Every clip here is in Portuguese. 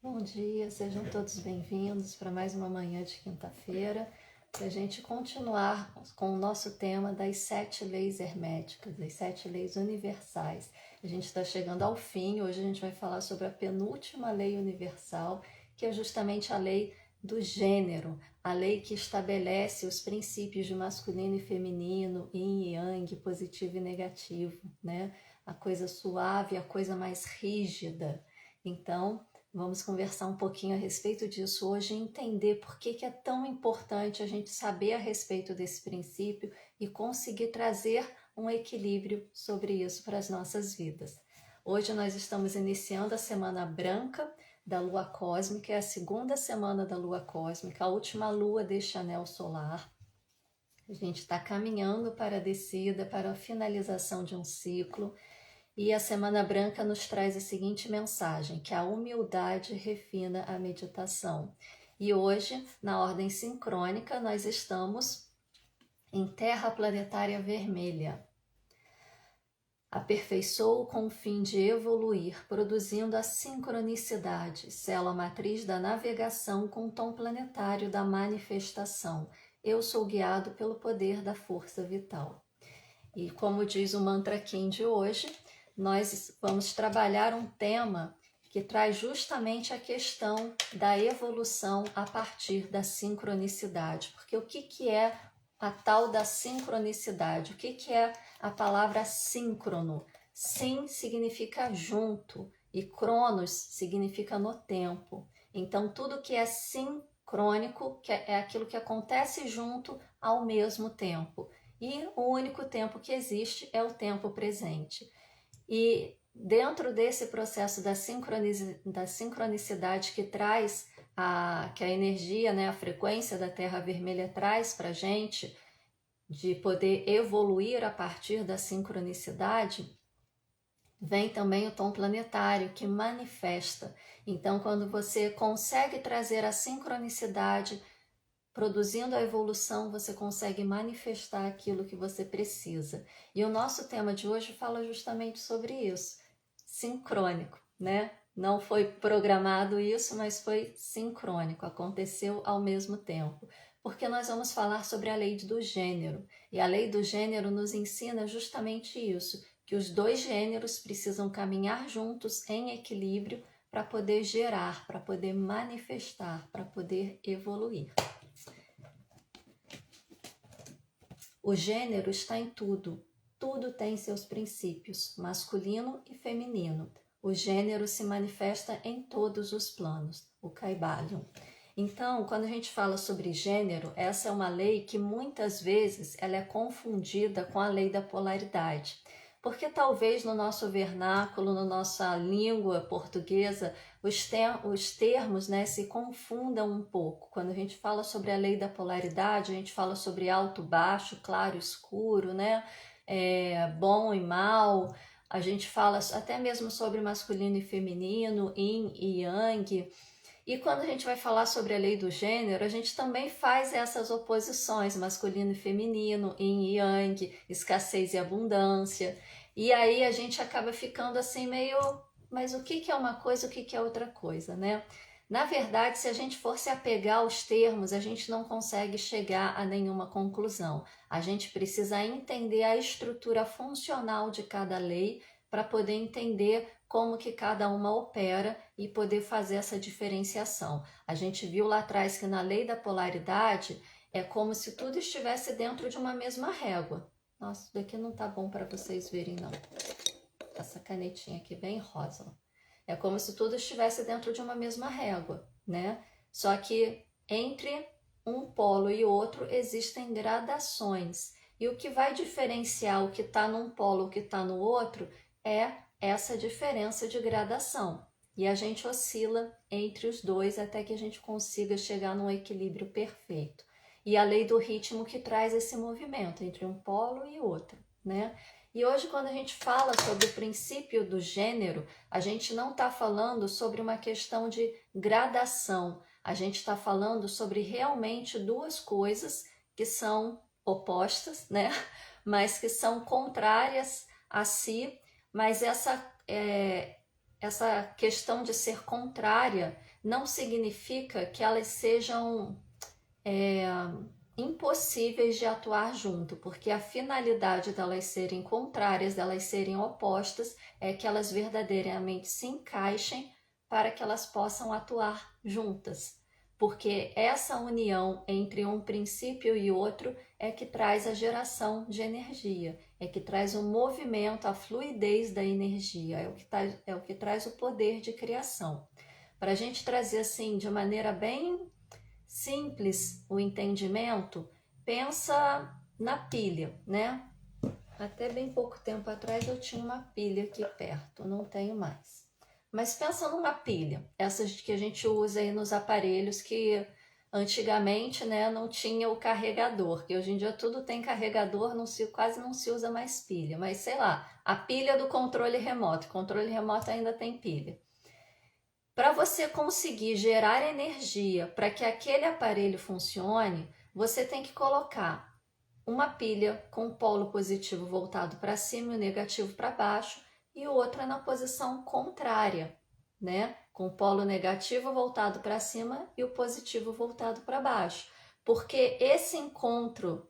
Bom dia, sejam todos bem-vindos para mais uma manhã de quinta-feira, para a gente continuar com o nosso tema das 7 leis herméticas, das 7 leis universais. A gente está chegando ao fim, hoje a gente vai falar sobre a penúltima lei universal, que é justamente a lei do gênero, a lei que estabelece os princípios de masculino e feminino, yin e yang, positivo e negativo, né? A coisa suave, a coisa mais rígida. Então, vamos conversar um pouquinho a respeito disso hoje e entender por que é tão importante a gente saber a respeito desse princípio e conseguir trazer um equilíbrio sobre isso para as nossas vidas. Hoje nós estamos iniciando a Semana Branca da Lua Cósmica, é a segunda semana da Lua Cósmica, a última lua deste anel solar. A gente está caminhando para a descida, para a finalização de um ciclo. E a Semana Branca nos traz a seguinte mensagem, que a humildade refina a meditação. E hoje, na ordem sincrônica, nós estamos em Terra Planetária Vermelha. Aperfeiçoo com o fim de evoluir, produzindo a sincronicidade, célula matriz da navegação com o tom planetário da manifestação. Eu sou guiado pelo poder da força vital. E como diz o Mantra Kim de hoje, nós vamos trabalhar um tema que traz justamente a questão da evolução a partir da sincronicidade. Porque o que é a tal da sincronicidade? O que é a palavra síncrono? Sim significa junto e cronos significa no tempo. Então, tudo que é sincrônico é aquilo que acontece junto ao mesmo tempo. E o único tempo que existe é o tempo presente. E dentro desse processo da sincronicidade que traz, que a energia, né, a frequência da Terra Vermelha traz para a gente, de poder evoluir a partir da sincronicidade, vem também o tom planetário que manifesta. Então, quando você consegue trazer a sincronicidade, produzindo a evolução, você consegue manifestar aquilo que você precisa. E o nosso tema de hoje fala justamente sobre isso. Sincrônico, né? Não foi programado isso, mas foi sincrônico, aconteceu ao mesmo tempo. Porque nós vamos falar sobre a lei do gênero. E a lei do gênero nos ensina justamente isso, que os dois gêneros precisam caminhar juntos em equilíbrio para poder gerar, para poder manifestar, para poder evoluir. O gênero está em tudo. Tudo tem seus princípios, masculino e feminino. O gênero se manifesta em todos os planos, o Kybalion. Então, quando a gente fala sobre gênero, essa é uma lei que muitas vezes ela é confundida com a lei da polaridade. Porque talvez no nosso vernáculo, na nossa língua portuguesa, os termos, né, se confundam um pouco. Quando a gente fala sobre a lei da polaridade, a gente fala sobre alto, baixo, claro, escuro, né, bom e mal. A gente fala até mesmo sobre masculino e feminino, yin e yang. E quando a gente vai falar sobre a lei do gênero, a gente também faz essas oposições, masculino e feminino, yin e yang, escassez e abundância. E aí a gente acaba ficando assim meio, mas o que é uma coisa, o que é outra coisa, né? Na verdade, se a gente for se apegar aos termos, a gente não consegue chegar a nenhuma conclusão. A gente precisa entender a estrutura funcional de cada lei para poder entender como que cada uma opera e poder fazer essa diferenciação. A gente viu lá atrás que na lei da polaridade é como se tudo estivesse dentro de uma mesma régua. Nossa, isso daqui não tá bom para vocês verem não. Essa canetinha aqui bem rosa. É como se tudo estivesse dentro de uma mesma régua, né? Só que entre um polo e outro existem gradações. E o que vai diferenciar o que está num polo e o que está no outro é essa diferença de gradação. E a gente oscila entre os dois até que a gente consiga chegar num equilíbrio perfeito. E a lei do ritmo que traz esse movimento entre um polo e outro, né? E hoje, quando a gente fala sobre o princípio do gênero, a gente não está falando sobre uma questão de gradação. A gente está falando sobre realmente duas coisas que são opostas, né? Mas que são contrárias a si. Mas essa questão de ser contrária não significa que elas sejam impossíveis de atuar junto, porque a finalidade delas serem contrárias, delas serem opostas, é que elas verdadeiramente se encaixem para que elas possam atuar juntas. Porque essa união entre um princípio e outro é que traz a geração de energia, é que traz o movimento, a fluidez da energia, é o que traz o poder de criação. Para a gente trazer assim de maneira bem simples o entendimento, pensa na pilha, né? Até bem pouco tempo atrás eu tinha uma pilha aqui perto, não tenho mais. Mas pensa numa pilha, essas que a gente usa aí nos aparelhos que antigamente, né, não tinha o carregador, que hoje em dia tudo tem carregador, quase não se usa mais pilha, mas sei lá, a pilha do controle remoto, o controle remoto ainda tem pilha. Para você conseguir gerar energia para que aquele aparelho funcione, você tem que colocar uma pilha com o polo positivo voltado para cima e o negativo para baixo e outra na posição contrária, né? Com o polo negativo voltado para cima e o positivo voltado para baixo. Porque esse encontro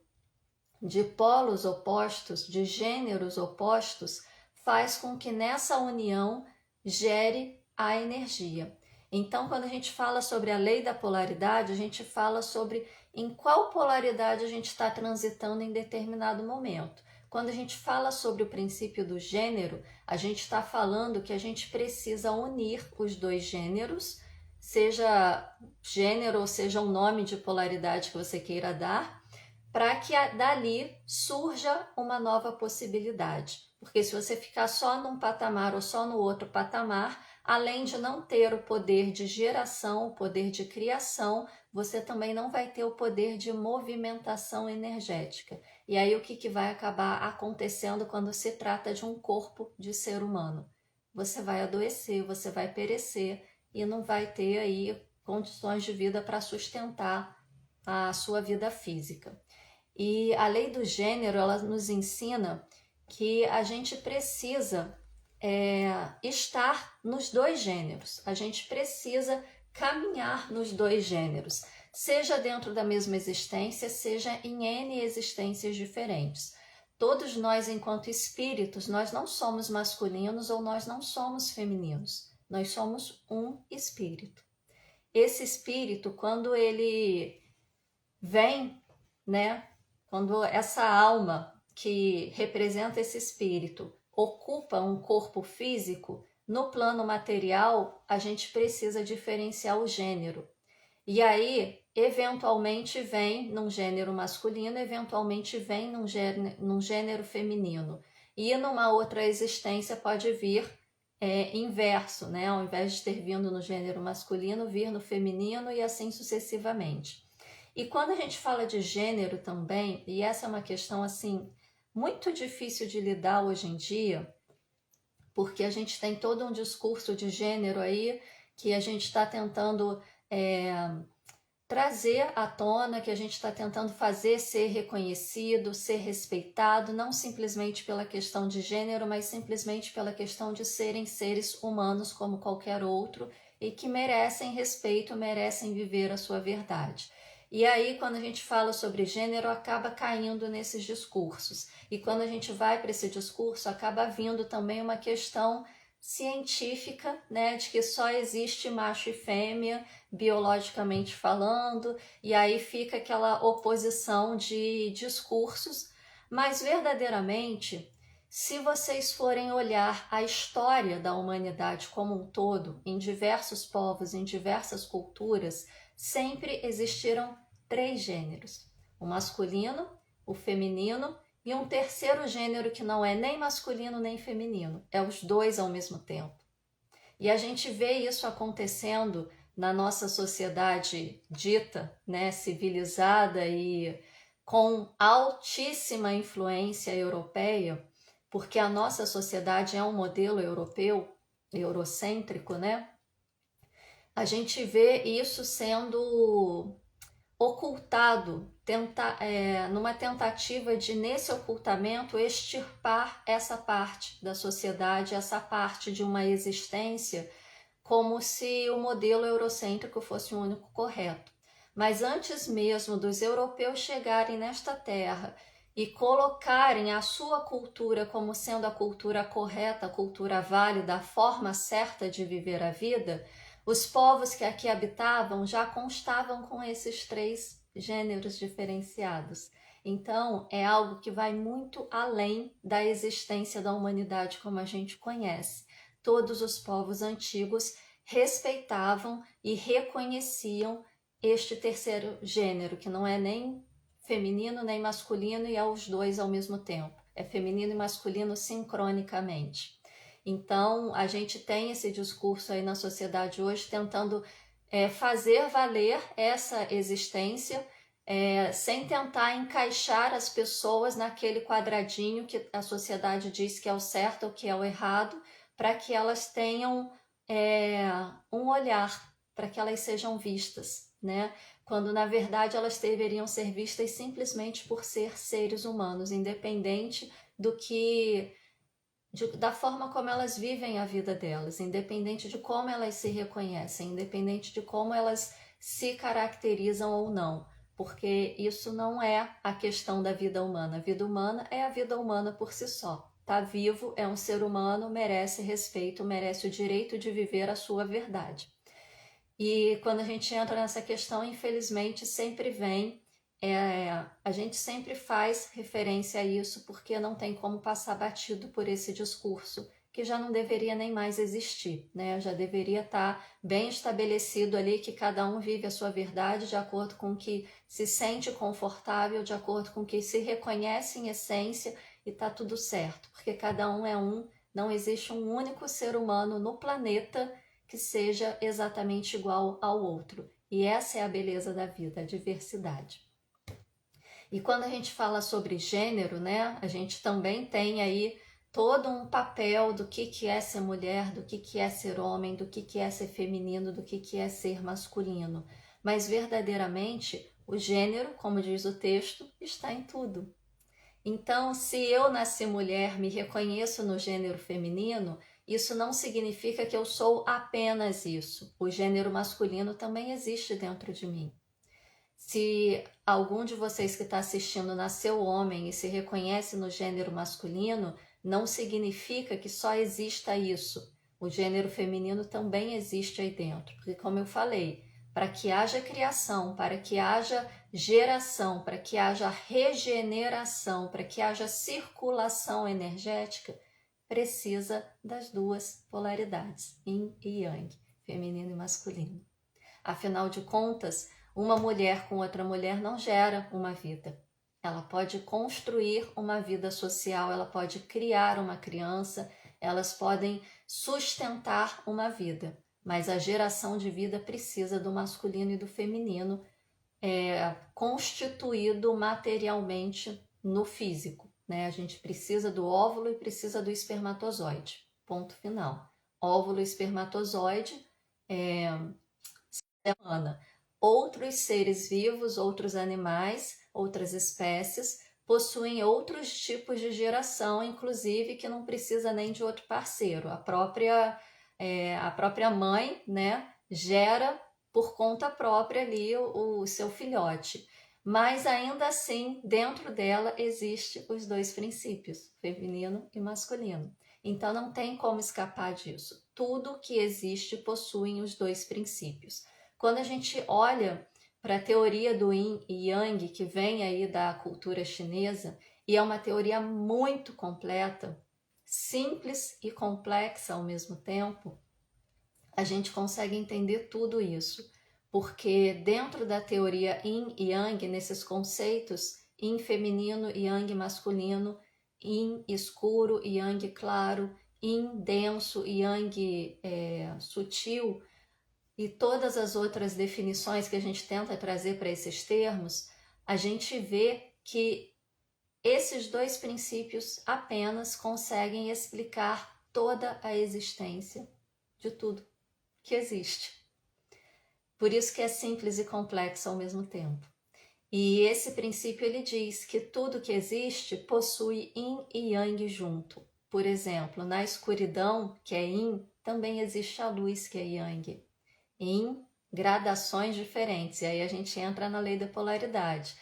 de polos opostos, de gêneros opostos, faz com que nessa união gere a energia. Então, quando a gente fala sobre a lei da polaridade, a gente fala sobre em qual polaridade a gente está transitando em determinado momento. Quando a gente fala sobre o princípio do gênero, a gente está falando que a gente precisa unir os dois gêneros, seja gênero ou seja um nome de polaridade que você queira dar, para que dali surja uma nova possibilidade. Porque se você ficar só num patamar ou só no outro patamar, além de não ter o poder de geração, o poder de criação, você também não vai ter o poder de movimentação energética. E aí o que vai acabar acontecendo quando se trata de um corpo de ser humano? Você vai adoecer, você vai perecer e não vai ter aí condições de vida para sustentar a sua vida física. E a lei do gênero, ela nos ensina que a gente precisa estar nos dois gêneros, a gente precisa caminhar nos dois gêneros, seja dentro da mesma existência, seja em N existências diferentes. Todos nós, enquanto espíritos, nós não somos masculinos ou nós não somos femininos, nós somos um espírito. Esse espírito, quando ele vem, né, quando essa alma que representa esse espírito ocupa um corpo físico, no plano material a gente precisa diferenciar o gênero. E aí, eventualmente vem num gênero masculino, eventualmente vem num gênero feminino. E numa outra existência pode vir inverso, né? Ao invés de ter vindo no gênero masculino, vir no feminino e assim sucessivamente. E quando a gente fala de gênero também, e essa é uma questão assim muito difícil de lidar hoje em dia, porque a gente tem todo um discurso de gênero aí que a gente está tentando trazer à tona, que a gente está tentando fazer ser reconhecido, ser respeitado, não simplesmente pela questão de gênero, mas simplesmente pela questão de serem seres humanos como qualquer outro e que merecem respeito, merecem viver a sua verdade. E aí, quando a gente fala sobre gênero, acaba caindo nesses discursos. E quando a gente vai para esse discurso, acaba vindo também uma questão científica, né, de que só existe macho e fêmea, biologicamente falando, e aí fica aquela oposição de discursos. Mas, verdadeiramente, se vocês forem olhar a história da humanidade como um todo, em diversos povos, em diversas culturas, sempre existiram 3 gêneros: o masculino, o feminino e um terceiro gênero que não é nem masculino nem feminino, é os dois ao mesmo tempo. E a gente vê isso acontecendo na nossa sociedade dita, né, civilizada e com altíssima influência europeia, porque a nossa sociedade é um modelo europeu, eurocêntrico, né? A gente vê isso sendo ocultado, numa tentativa de, nesse ocultamento, extirpar essa parte da sociedade, essa parte de uma existência como se o modelo eurocêntrico fosse o único correto. Mas antes mesmo dos europeus chegarem nesta terra e colocarem a sua cultura como sendo a cultura correta, a cultura válida, a forma certa de viver a vida, os povos que aqui habitavam já constavam com esses 3 gêneros diferenciados. Então, é algo que vai muito além da existência da humanidade como a gente conhece. Todos os povos antigos respeitavam e reconheciam este terceiro gênero, que não é nem feminino nem masculino e é os dois ao mesmo tempo. É feminino e masculino sincronicamente. Então, a gente tem esse discurso aí na sociedade hoje tentando fazer valer essa existência sem tentar encaixar as pessoas naquele quadradinho que a sociedade diz que é o certo ou que é o errado, para que elas tenham um olhar, para que elas sejam vistas, né? Quando na verdade elas deveriam ser vistas simplesmente por ser seres humanos, independente da forma como elas vivem a vida delas, independente de como elas se reconhecem, independente de como elas se caracterizam ou não, porque isso não é a questão da vida humana. A vida humana é a vida humana por si só. Tá vivo, é um ser humano, merece respeito, merece o direito de viver a sua verdade. E quando a gente entra nessa questão, infelizmente, sempre vem, a gente sempre faz referência a isso, porque não tem como passar batido por esse discurso, que já não deveria nem mais existir, né? Já deveria estar bem estabelecido ali que cada um vive a sua verdade de acordo com o que se sente confortável, de acordo com o que se reconhece em essência, e tá tudo certo, porque cada um é um, não existe um único ser humano no planeta que seja exatamente igual ao outro. E essa é a beleza da vida, a diversidade. E quando a gente fala sobre gênero, né, a gente também tem aí todo um papel do que é ser mulher, do que é ser homem, do que é ser feminino, do que é ser masculino. Mas verdadeiramente, o gênero, como diz o texto, está em tudo. Então, se eu nasci mulher, me reconheço no gênero feminino, isso não significa que eu sou apenas isso. O gênero masculino também existe dentro de mim. Se algum de vocês que está assistindo nasceu homem e se reconhece no gênero masculino, não significa que só exista isso. O gênero feminino também existe aí dentro. Porque, como eu falei, para que haja criação, para que haja geração, para que haja regeneração, para que haja circulação energética, precisa das duas polaridades, yin e yang, feminino e masculino. Afinal de contas, uma mulher com outra mulher não gera uma vida. Ela pode construir uma vida social, ela pode criar uma criança, elas podem sustentar uma vida, mas a geração de vida precisa do masculino e do feminino constituído materialmente no físico, né? A gente precisa do óvulo e precisa do espermatozoide, ponto final. Óvulo e espermatozoide semana. Outros seres vivos, outros animais, outras espécies possuem outros tipos de geração, inclusive que não precisa nem de outro parceiro. A própria mãe, né, gera por conta própria ali o seu filhote. Mas ainda assim, dentro dela existe os dois princípios, feminino e masculino. Então não tem como escapar disso. Tudo que existe possui os dois princípios. Quando a gente olha para a teoria do Yin e Yang, que vem aí da cultura chinesa, e é uma teoria muito completa, simples e complexa ao mesmo tempo, a gente consegue entender tudo isso, porque dentro da teoria Yin e Yang, nesses conceitos, Yin feminino e Yang masculino, Yin escuro e Yang claro, Yin denso e Yang sutil, e todas as outras definições que a gente tenta trazer para esses termos, a gente vê que esses dois princípios apenas conseguem explicar toda a existência de tudo que existe. Por isso que é simples e complexo ao mesmo tempo. E esse princípio ele diz que tudo que existe possui Yin e Yang junto. Por exemplo, na escuridão, que é Yin, também existe a luz, que é Yang, em gradações diferentes. E aí a gente entra na lei da polaridade.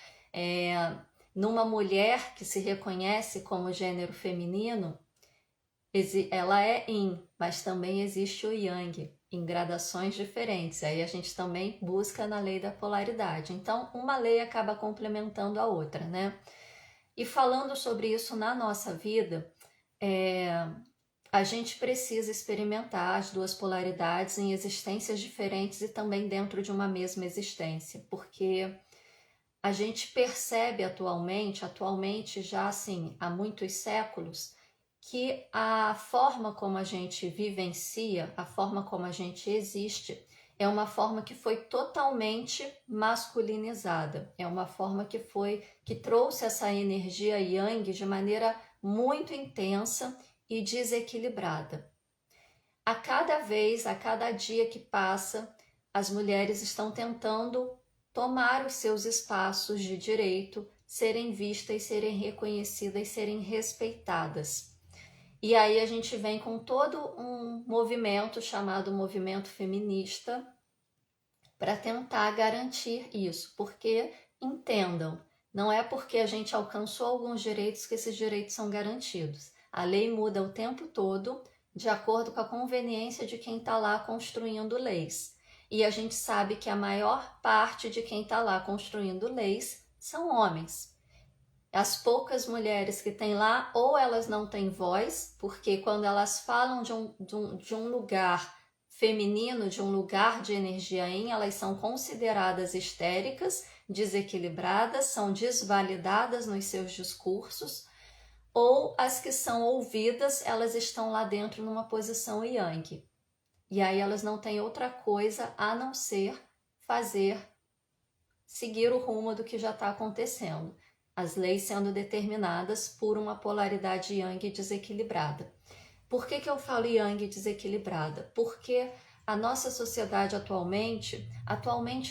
Numa mulher que se reconhece como gênero feminino, ela é Yin, mas também existe o Yang, em gradações diferentes. Aí a gente também busca na lei da polaridade. Então, uma lei acaba complementando a outra, né? E falando sobre isso na nossa vida, a gente precisa experimentar as duas polaridades em existências diferentes e também dentro de uma mesma existência, porque a gente percebe atualmente já assim, há muitos séculos, que a forma como a gente vivencia, a forma como a gente existe, é uma forma que foi totalmente masculinizada. É uma forma que trouxe essa energia yang de maneira muito intensa e desequilibrada. A cada dia que passa, as mulheres estão tentando tomar os seus espaços de direito, serem vistas, serem reconhecidas, serem respeitadas. E aí a gente vem com todo um movimento chamado movimento feminista para tentar garantir isso, porque entendam, não é porque a gente alcançou alguns direitos que esses direitos são garantidos. A lei muda o tempo todo de acordo com a conveniência de quem está lá construindo leis. E a gente sabe que a maior parte de quem está lá construindo leis são homens. As poucas mulheres que tem lá, ou elas não têm voz, porque quando elas falam de um lugar feminino, de um lugar de energia yin, elas são consideradas histéricas, desequilibradas, são desvalidadas nos seus discursos, ou as que são ouvidas, elas estão lá dentro numa posição yang. E aí elas não têm outra coisa a não ser seguir o rumo do que já está acontecendo. As leis sendo determinadas por uma polaridade yang desequilibrada. Por que eu falo yang desequilibrada? Porque a nossa sociedade atualmente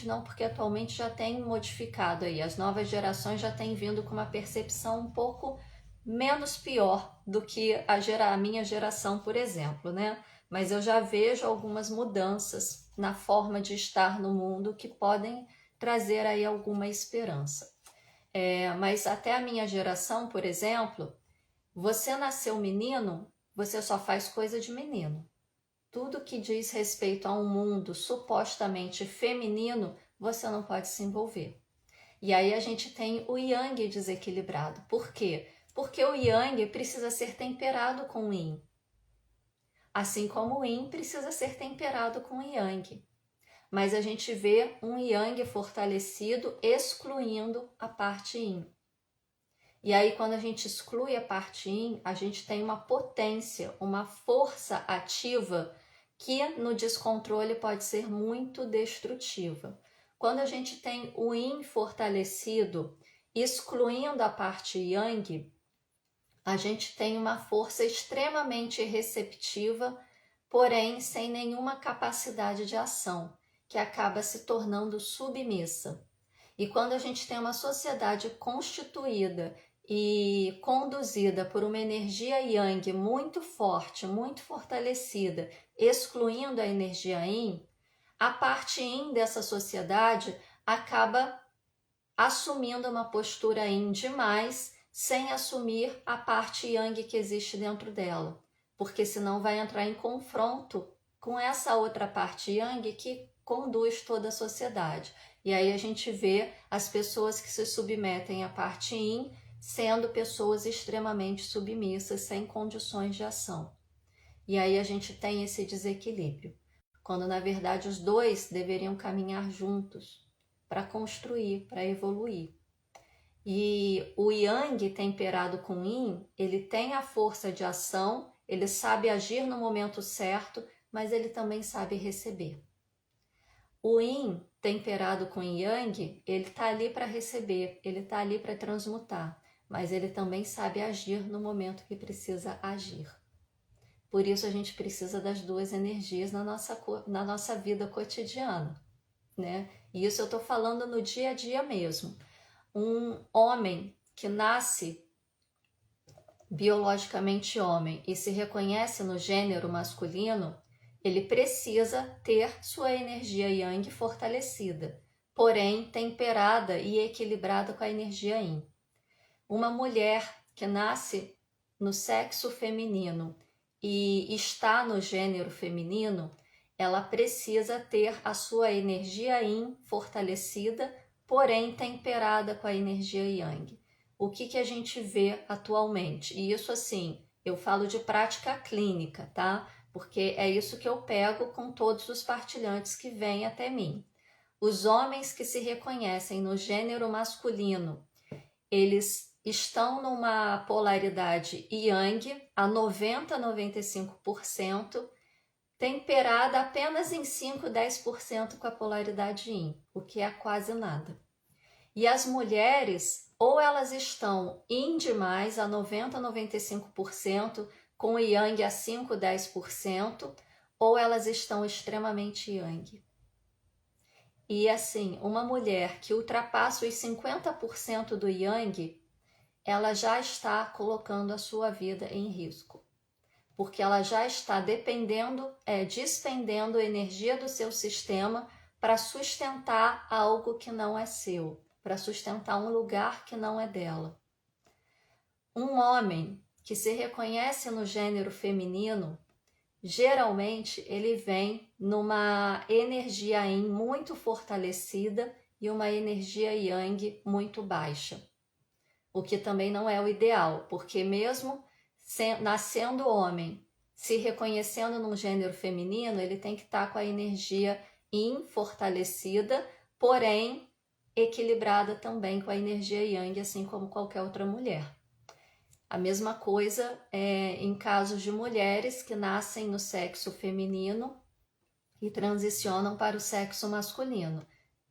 não, porque atualmente já tem modificado aí, as novas gerações já têm vindo com uma percepção um pouco menos pior do que a minha geração, por exemplo, né? Mas eu já vejo algumas mudanças na forma de estar no mundo que podem trazer aí alguma esperança. Mas até a minha geração, por exemplo, você nasceu menino, você só faz coisa de menino. Tudo que diz respeito a um mundo supostamente feminino, você não pode se envolver. E aí a gente tem o yang desequilibrado. Por quê? Porque o yang precisa ser temperado com o yin. Assim como o yin precisa ser temperado com o yang. Mas a gente vê um yang fortalecido excluindo a parte yin. E aí quando a gente exclui a parte yin, a gente tem uma potência, uma força ativa que no descontrole pode ser muito destrutiva. Quando a gente tem o yin fortalecido, excluindo a parte yang, a gente tem uma força extremamente receptiva, porém sem nenhuma capacidade de ação, que acaba se tornando submissa. E quando a gente tem uma sociedade constituída e conduzida por uma energia yang muito forte, muito fortalecida, excluindo a energia yin, a parte yin dessa sociedade acaba assumindo uma postura yin demais, sem assumir a parte yang que existe dentro dela, porque senão vai entrar em confronto com essa outra parte yang que conduz toda a sociedade. E aí a gente vê as pessoas que se submetem à parte yin sendo pessoas extremamente submissas, sem condições de ação. E aí a gente tem esse desequilíbrio, quando na verdade os dois deveriam caminhar juntos para construir, para evoluir. E o yang temperado com yin, ele tem a força de ação, ele sabe agir no momento certo, mas ele também sabe receber. O yin temperado com yang, ele está ali para receber, ele está ali para transmutar, mas ele também sabe agir no momento que precisa agir. Por isso a gente precisa das duas energias na nossa vida cotidiana, né? E isso eu estou falando no dia a dia mesmo. Um homem que nasce biologicamente homem e se reconhece no gênero masculino, Ele precisa ter sua energia Yang fortalecida, porém temperada e equilibrada com a energia Yin. Uma mulher que nasce no sexo feminino e está no gênero feminino, ela precisa ter a sua energia Yin fortalecida, porém temperada com a energia Yang. O que a gente vê atualmente? E isso assim, eu falo de prática clínica, tá? Porque é isso que eu pego com todos os partilhantes que vêm até mim. Os homens que se reconhecem no gênero masculino, eles estão numa polaridade Yang a 90 a 95%, temperada apenas em 5 a 10% com a polaridade Yin, o que é quase nada. E as mulheres, ou elas estão Yin demais a 90 a 95%, com o Yang a 5 a 10%, ou elas estão extremamente Yang. E assim, uma mulher que ultrapassa os 50% do Yang, ela já está colocando a sua vida em risco, porque ela já está despendendo energia do seu sistema para sustentar algo que não é seu, para sustentar um lugar que não é dela. Um homem que se reconhece no gênero feminino, geralmente ele vem numa energia Yin muito fortalecida e uma energia Yang muito baixa, o que também não é o ideal, porque mesmo nascendo homem, se reconhecendo num gênero feminino, ele tem que estar com a energia Yin fortalecida, porém equilibrada também com a energia Yang, assim como qualquer outra mulher. A mesma coisa em casos de mulheres que nascem no sexo feminino e transicionam para o sexo masculino.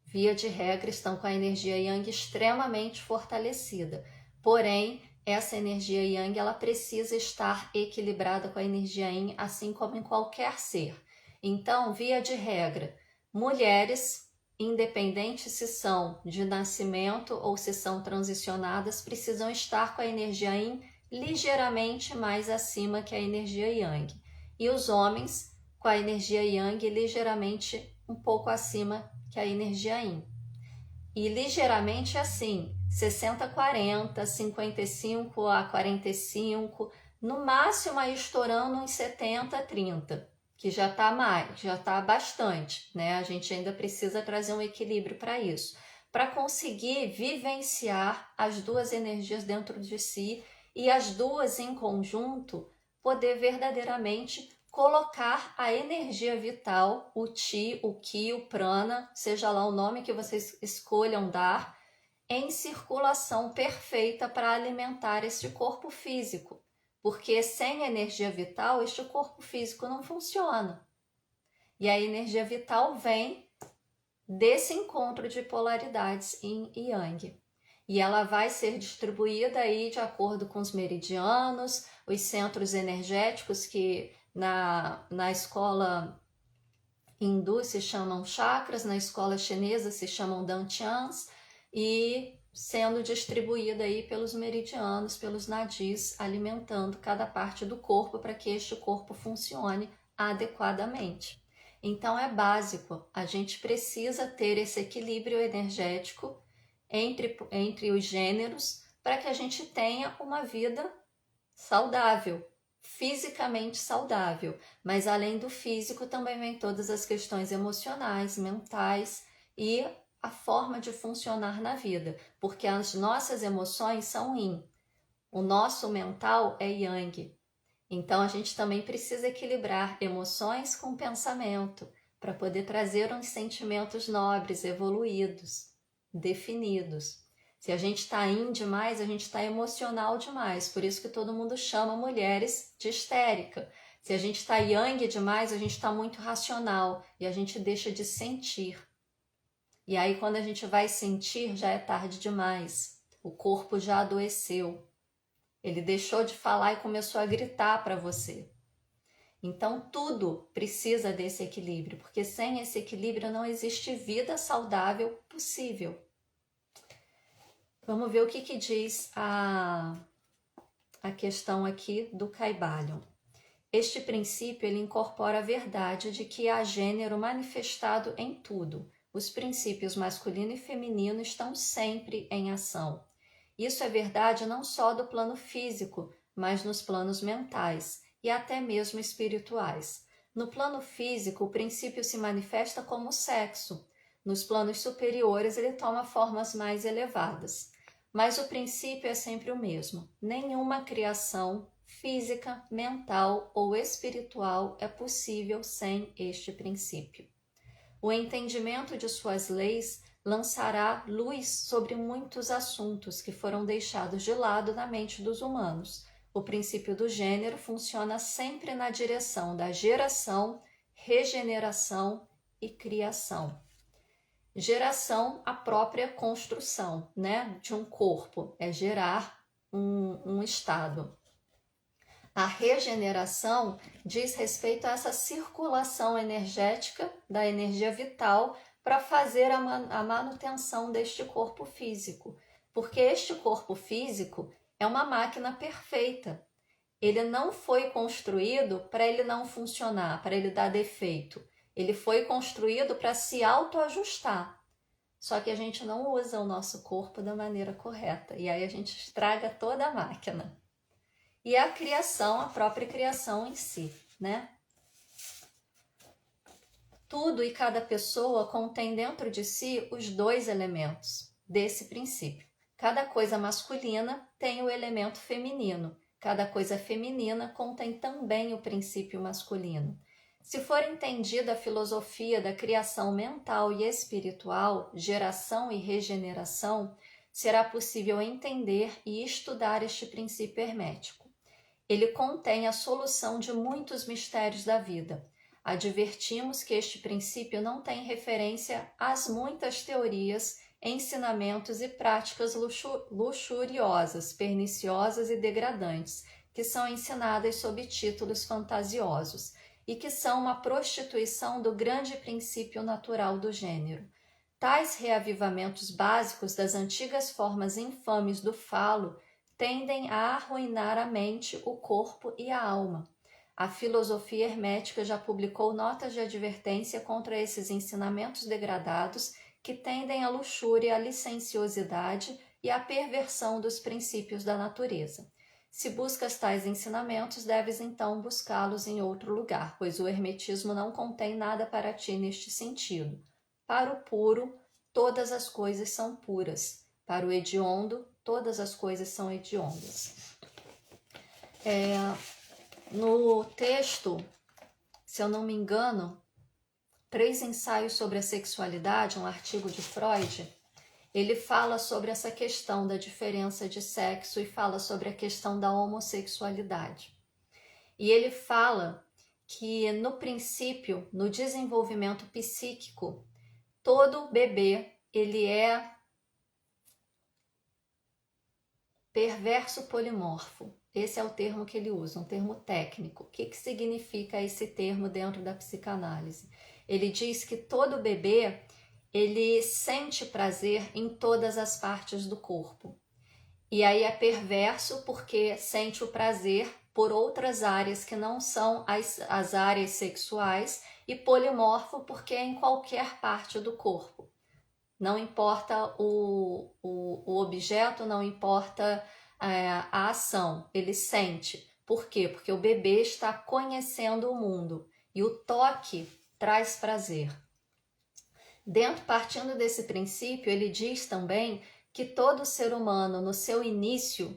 Via de regra, estão com a energia Yang extremamente fortalecida. Porém, essa energia Yang ela precisa estar equilibrada com a energia Yin, assim como em qualquer ser. Então, via de regra, mulheres, independente se são de nascimento ou se são transicionadas, precisam estar com a energia Yin ligeiramente mais acima que a energia Yang. E os homens com a energia Yang ligeiramente um pouco acima que a energia Yin. E ligeiramente assim, 60-40, 55-45, no máximo aí estourando uns 70-30, que já está mais, já está bastante, né? A gente ainda precisa trazer um equilíbrio para isso, para conseguir vivenciar as duas energias dentro de si e as duas em conjunto poder verdadeiramente colocar a energia vital, o Chi, o Ki, o Prana, seja lá o nome que vocês escolham dar, em circulação perfeita para alimentar este corpo físico. Porque sem energia vital, este corpo físico não funciona. E a energia vital vem desse encontro de polaridades Yin e Yang. E ela vai ser distribuída aí de acordo com os meridianos, os centros energéticos que na escola hindu se chamam chakras, na escola chinesa se chamam dantians, e sendo distribuída aí pelos meridianos, pelos nadis, alimentando cada parte do corpo para que este corpo funcione adequadamente. Então é básico, a gente precisa ter esse equilíbrio energético entre os gêneros para que a gente tenha uma vida saudável, fisicamente saudável, mas além do físico também vem todas as questões emocionais, mentais e a forma de funcionar na vida, porque as nossas emoções são Yin, o nosso mental é Yang. Então a gente também precisa equilibrar emoções com pensamento para poder trazer uns sentimentos nobres, evoluídos, definidos. Se a gente está Yin demais, a gente está emocional demais, por isso que todo mundo chama mulheres de histérica. Se a gente está Yang demais, a gente está muito racional e a gente deixa de sentir. E aí quando a gente vai sentir, já é tarde demais. O corpo já adoeceu. Ele deixou de falar e começou a gritar para você. Então tudo precisa desse equilíbrio, porque sem esse equilíbrio não existe vida saudável possível. Vamos ver o que diz a questão aqui do Kybalion. Este princípio ele incorpora a verdade de que há gênero manifestado em tudo. Os princípios masculino e feminino estão sempre em ação. Isso é verdade não só do plano físico, mas nos planos mentais e até mesmo espirituais. No plano físico, o princípio se manifesta como sexo. Nos planos superiores, ele toma formas mais elevadas. Mas o princípio é sempre o mesmo. Nenhuma criação física, mental ou espiritual é possível sem este princípio. O entendimento de suas leis lançará luz sobre muitos assuntos que foram deixados de lado na mente dos humanos. O princípio do gênero funciona sempre na direção da geração, regeneração e criação. Geração, a própria construção, né, de um corpo, é gerar um estado. A regeneração diz respeito a essa circulação energética da energia vital para fazer a manutenção deste corpo físico, porque este corpo físico é uma máquina perfeita. Ele não foi construído para ele não funcionar, para ele dar defeito. Ele foi construído para se autoajustar. Só que a gente não usa o nosso corpo da maneira correta e aí a gente estraga toda a máquina. E a criação, a própria criação em si, né? Tudo e cada pessoa contém dentro de si os dois elementos desse princípio. Cada coisa masculina tem o elemento feminino. Cada coisa feminina contém também o princípio masculino. Se for entendida a filosofia da criação mental e espiritual, geração e regeneração, será possível entender e estudar este princípio hermético. Ele contém a solução de muitos mistérios da vida. Advertimos que este princípio não tem referência às muitas teorias, ensinamentos e práticas luxuriosas, perniciosas e degradantes, que são ensinadas sob títulos fantasiosos e que são uma prostituição do grande princípio natural do gênero. Tais reavivamentos básicos das antigas formas infames do falo tendem a arruinar a mente, o corpo e a alma. A filosofia hermética já publicou notas de advertência contra esses ensinamentos degradados que tendem à luxúria, à licenciosidade e à perversão dos princípios da natureza. Se buscas tais ensinamentos, deves então buscá-los em outro lugar, pois o hermetismo não contém nada para ti neste sentido. Para o puro, todas as coisas são puras. Para o hediondo, todas as coisas são hediondas. No texto, se eu não me engano, 3 ensaios sobre a sexualidade, um artigo de Freud, ele fala sobre essa questão da diferença de sexo e fala sobre a questão da homossexualidade. E ele fala que, no princípio, no desenvolvimento psíquico, todo bebê, ele é perverso polimorfo. Esse é o termo que ele usa, um termo técnico. O que significa esse termo dentro da psicanálise? Ele diz que todo bebê, ele sente prazer em todas as partes do corpo. E aí é perverso porque sente o prazer por outras áreas que não são as áreas sexuais, e polimorfo porque é em qualquer parte do corpo. Não importa o objeto, não importa a ação, ele sente. Por quê? Porque o bebê está conhecendo o mundo e o toque traz prazer. Partindo desse princípio, ele diz também que todo ser humano, no seu início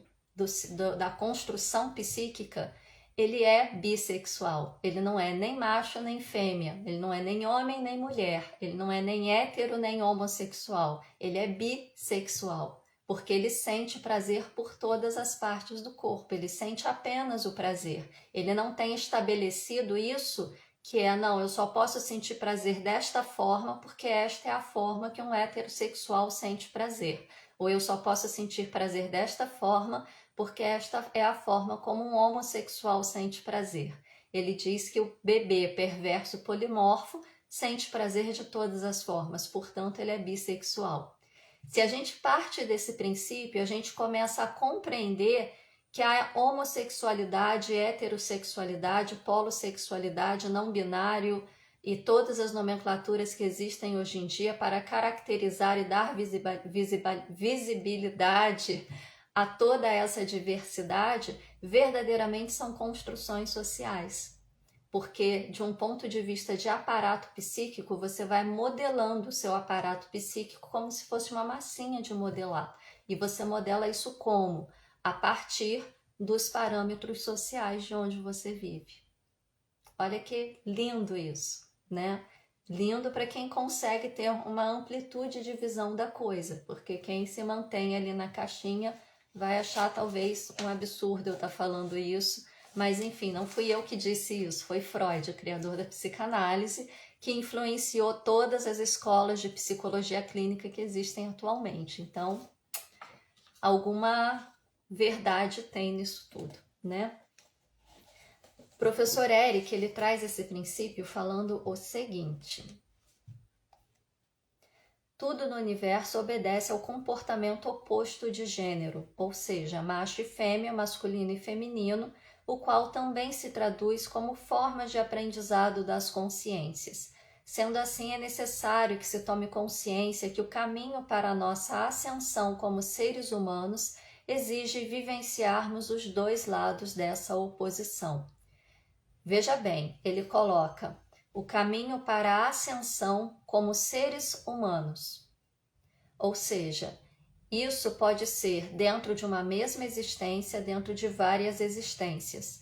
da construção psíquica, ele é bissexual. Ele não é nem macho nem fêmea, ele não é nem homem nem mulher, ele não é nem hétero nem homossexual, ele é bissexual, porque ele sente prazer por todas as partes do corpo, ele sente apenas o prazer. Ele não tem estabelecido isso, que é, não, eu só posso sentir prazer desta forma porque esta é a forma que um heterossexual sente prazer. Ou eu só posso sentir prazer desta forma porque esta é a forma como um homossexual sente prazer. Ele diz que o bebê perverso polimorfo sente prazer de todas as formas, portanto ele é bissexual. Se a gente parte desse princípio, a gente começa a compreender que a homossexualidade, heterossexualidade, polossexualidade, não binário e todas as nomenclaturas que existem hoje em dia para caracterizar e dar visibilidade a toda essa diversidade, verdadeiramente são construções sociais. Porque, de um ponto de vista de aparato psíquico, você vai modelando o seu aparato psíquico como se fosse uma massinha de modelar. E você modela isso como? A partir dos parâmetros sociais de onde você vive. Olha que lindo isso, né? Lindo para quem consegue ter uma amplitude de visão da coisa, porque quem se mantém ali na caixinha vai achar talvez um absurdo eu estar falando isso, mas enfim, não fui eu que disse isso, foi Freud, o criador da psicanálise, que influenciou todas as escolas de psicologia clínica que existem atualmente. Então, alguma verdade tem nisso tudo, né? O professor Eric, ele traz esse princípio falando o seguinte: tudo no universo obedece ao comportamento oposto de gênero, ou seja, macho e fêmea, masculino e feminino, o qual também se traduz como formas de aprendizado das consciências. Sendo assim, é necessário que se tome consciência que o caminho para a nossa ascensão como seres humanos exige vivenciarmos os dois lados dessa oposição. Veja bem, ele coloca o caminho para a ascensão como seres humanos. Ou seja, isso pode ser dentro de uma mesma existência, dentro de várias existências.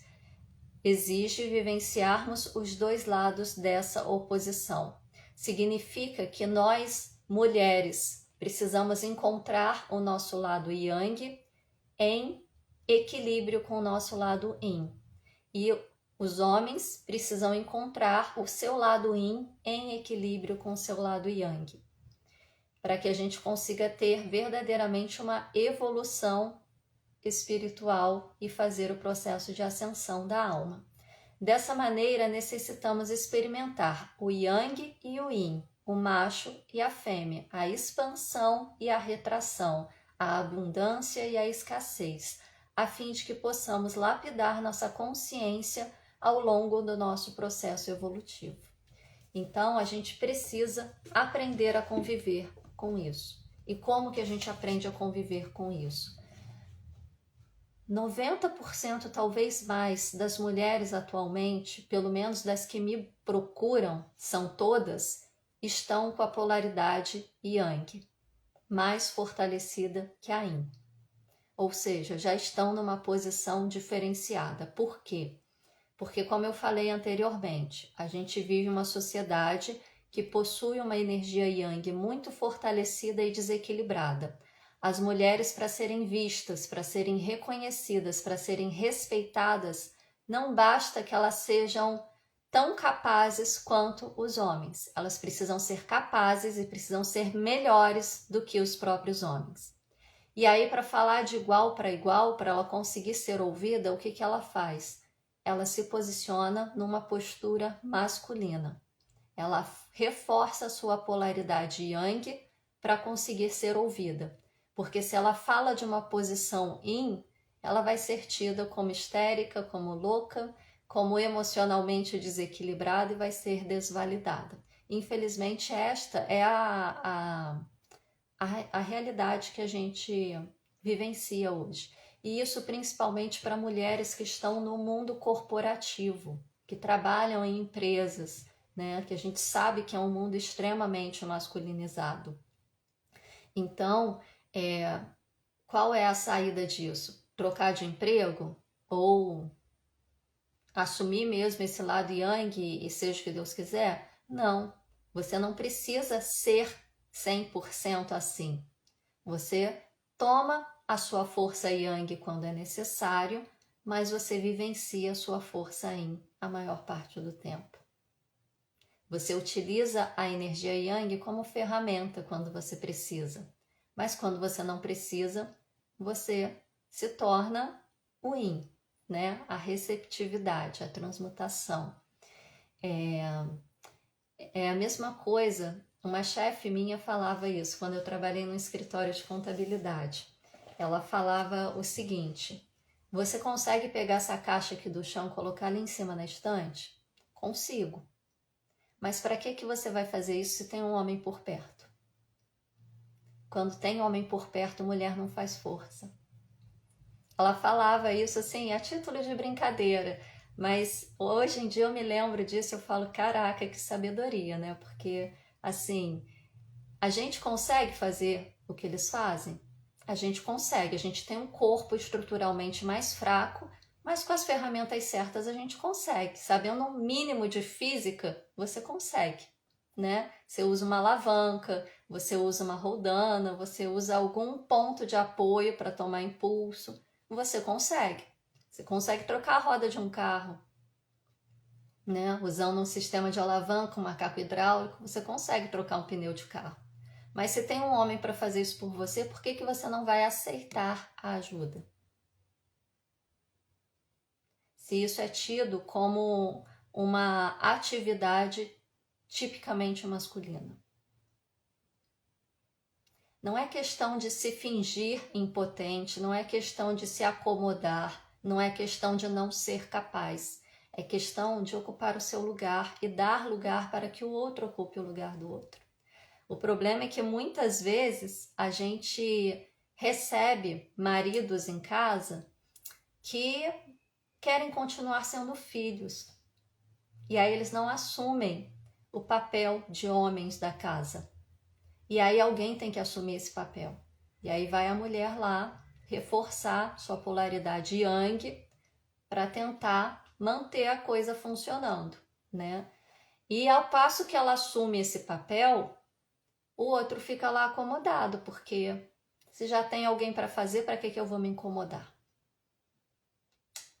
Exige vivenciarmos os dois lados dessa oposição. Significa que nós, mulheres, precisamos encontrar o nosso lado yang em equilíbrio com o nosso lado yin. E os homens precisam encontrar o seu lado yin em equilíbrio com o seu lado yang, para que a gente consiga ter verdadeiramente uma evolução espiritual e fazer o processo de ascensão da alma. Dessa maneira, necessitamos experimentar o yang e o yin, o macho e a fêmea, a expansão e a retração, a abundância e a escassez, a fim de que possamos lapidar nossa consciência ao longo do nosso processo evolutivo. Então, a gente precisa aprender a conviver com isso. E como que a gente aprende a conviver com isso? 90%, talvez mais, das mulheres atualmente, pelo menos das que me procuram, são todas, estão com a polaridade yang, mais fortalecida que a yin. Ou seja, já estão numa posição diferenciada. Por quê? Porque, como eu falei anteriormente, a gente vive uma sociedade que possui uma energia yang muito fortalecida e desequilibrada. As mulheres, para serem vistas, para serem reconhecidas, para serem respeitadas, não basta que elas sejam tão capazes quanto os homens. Elas precisam ser capazes e precisam ser melhores do que os próprios homens. E aí, para falar de igual, para ela conseguir ser ouvida, o que ela faz? Ela se posiciona numa postura masculina. Ela reforça a sua polaridade yang para conseguir ser ouvida. Porque se ela fala de uma posição yin, ela vai ser tida como histérica, como louca, como emocionalmente desequilibrada e vai ser desvalidada. Infelizmente, esta é a realidade que a gente vivencia hoje. E isso principalmente para mulheres que estão no mundo corporativo, que trabalham em empresas, né, que a gente sabe que é um mundo extremamente masculinizado. Então, qual é a saída disso? Trocar de emprego? Ou assumir mesmo esse lado yang e seja o que Deus quiser? Não, você não precisa ser 100% assim. Você toma a sua força yang quando é necessário, mas você vivencia a sua força yin a maior parte do tempo. Você utiliza a energia yang como ferramenta quando você precisa, mas quando você não precisa, você se torna o yin, né? A receptividade, a transmutação. É a mesma coisa. Uma chefe minha falava isso quando eu trabalhei no escritório de contabilidade. Ela falava o seguinte: Você consegue pegar essa caixa aqui do chão e colocar ali em cima na estante? Consigo. Mas para que você vai fazer isso se tem um homem por perto? Quando tem homem por perto, mulher não faz força. Ela falava isso assim, a título de brincadeira, mas hoje em dia eu me lembro disso, eu falo, caraca, que sabedoria, né? Porque, assim, a gente consegue fazer o que eles fazem? A gente consegue, a gente tem um corpo estruturalmente mais fraco, mas com as ferramentas certas a gente consegue. Sabendo um mínimo de física, você consegue, né? Você usa uma alavanca, você usa uma roldana, você usa algum ponto de apoio para tomar impulso, você consegue. Você consegue trocar a roda de um carro, né? Usando um sistema de alavanca, um macaco hidráulico, você consegue trocar um pneu de carro. Mas se tem um homem para fazer isso por você, por que você não vai aceitar a ajuda? Se isso é tido como uma atividade tipicamente masculina. Não é questão de se fingir impotente, não é questão de se acomodar, não é questão de não ser capaz. É questão de ocupar o seu lugar e dar lugar para que o outro ocupe o lugar do outro. O problema é que muitas vezes a gente recebe maridos em casa que querem continuar sendo filhos. E aí eles não assumem o papel de homens da casa. E aí alguém tem que assumir esse papel. E aí vai a mulher lá reforçar sua polaridade yang para tentar manter a coisa funcionando, né? E ao passo que ela assume esse papel, o outro fica lá acomodado, porque se já tem alguém para fazer, para que eu vou me incomodar?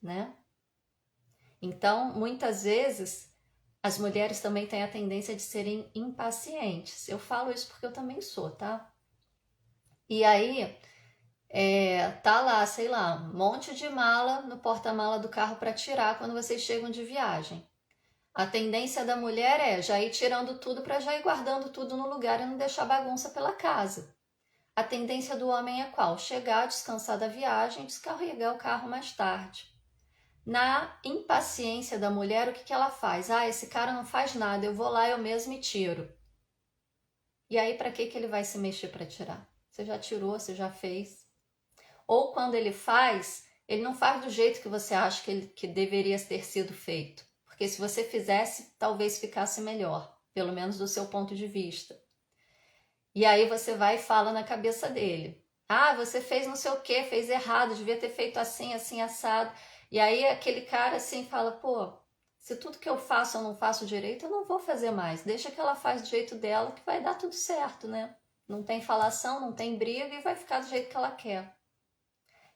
Né? Então, muitas vezes, as mulheres também têm a tendência de serem impacientes. Eu falo isso porque eu também sou, tá? E aí, tá lá, sei lá, um monte de mala no porta-mala do carro para tirar quando vocês chegam de viagem. A tendência da mulher é já ir tirando tudo para já ir guardando tudo no lugar e não deixar bagunça pela casa. A tendência do homem é qual? Chegar, descansar da viagem, descarregar o carro mais tarde. Na impaciência da mulher, o que ela faz? Ah, esse cara não faz nada, eu vou lá, eu mesmo e tiro. E aí, para que ele vai se mexer para tirar? Você já tirou, você já fez. Ou quando ele faz, ele não faz do jeito que você acha que deveria ter sido feito. Porque se você fizesse, talvez ficasse melhor, pelo menos do seu ponto de vista. E aí você vai e fala na cabeça dele. Ah, você fez não sei o que, fez errado, devia ter feito assim, assim, assado. E aí aquele cara assim fala, pô, se tudo que eu faço eu não faço direito, eu não vou fazer mais. Deixa que ela faz do jeito dela que vai dar tudo certo, né? Não tem falação, não tem briga e vai ficar do jeito que ela quer.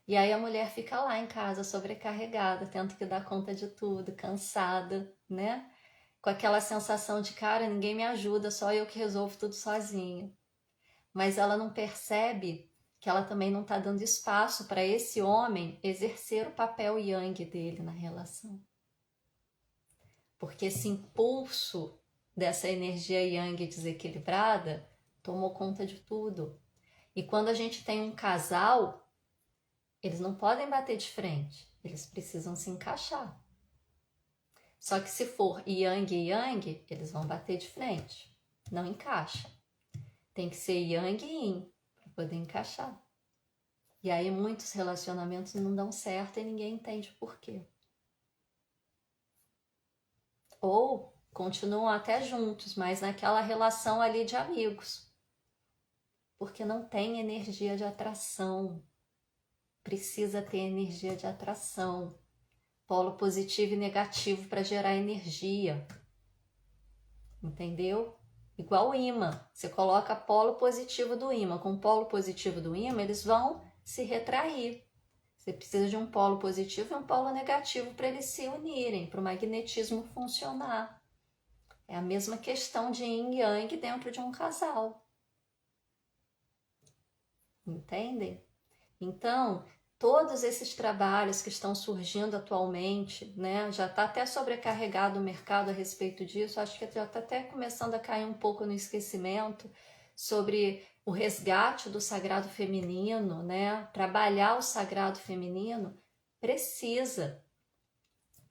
E aí a mulher fica lá em casa sobrecarregada, tendo que dar conta de tudo, cansada, né? Com aquela sensação de, cara, ninguém me ajuda, só eu que resolvo tudo sozinha. Mas ela não percebe que ela também não está dando espaço para esse homem exercer o papel yang dele na relação. Porque esse impulso dessa energia yang desequilibrada tomou conta de tudo. E quando a gente tem um casal, eles não podem bater de frente, eles precisam se encaixar. Só que se for yang e yang, eles vão bater de frente, não encaixa. Tem que ser yang e yin para poder encaixar. E aí muitos relacionamentos não dão certo e ninguém entende por quê. Ou continuam até juntos, mas naquela relação ali de amigos. Porque não tem energia de atração. Precisa ter energia de atração. Polo positivo e negativo para gerar energia. Entendeu? Igual o ímã. Você coloca polo positivo do ímã. Com o polo positivo do ímã, eles vão se retrair. Você precisa de um polo positivo e um polo negativo para eles se unirem, para o magnetismo funcionar. É a mesma questão de yin e yang dentro de um casal. Entendem? Então, todos esses trabalhos que estão surgindo atualmente, né, já está até sobrecarregado o mercado a respeito disso, acho que já está até começando a cair um pouco no esquecimento sobre o resgate do sagrado feminino, né, trabalhar o sagrado feminino, Precisa.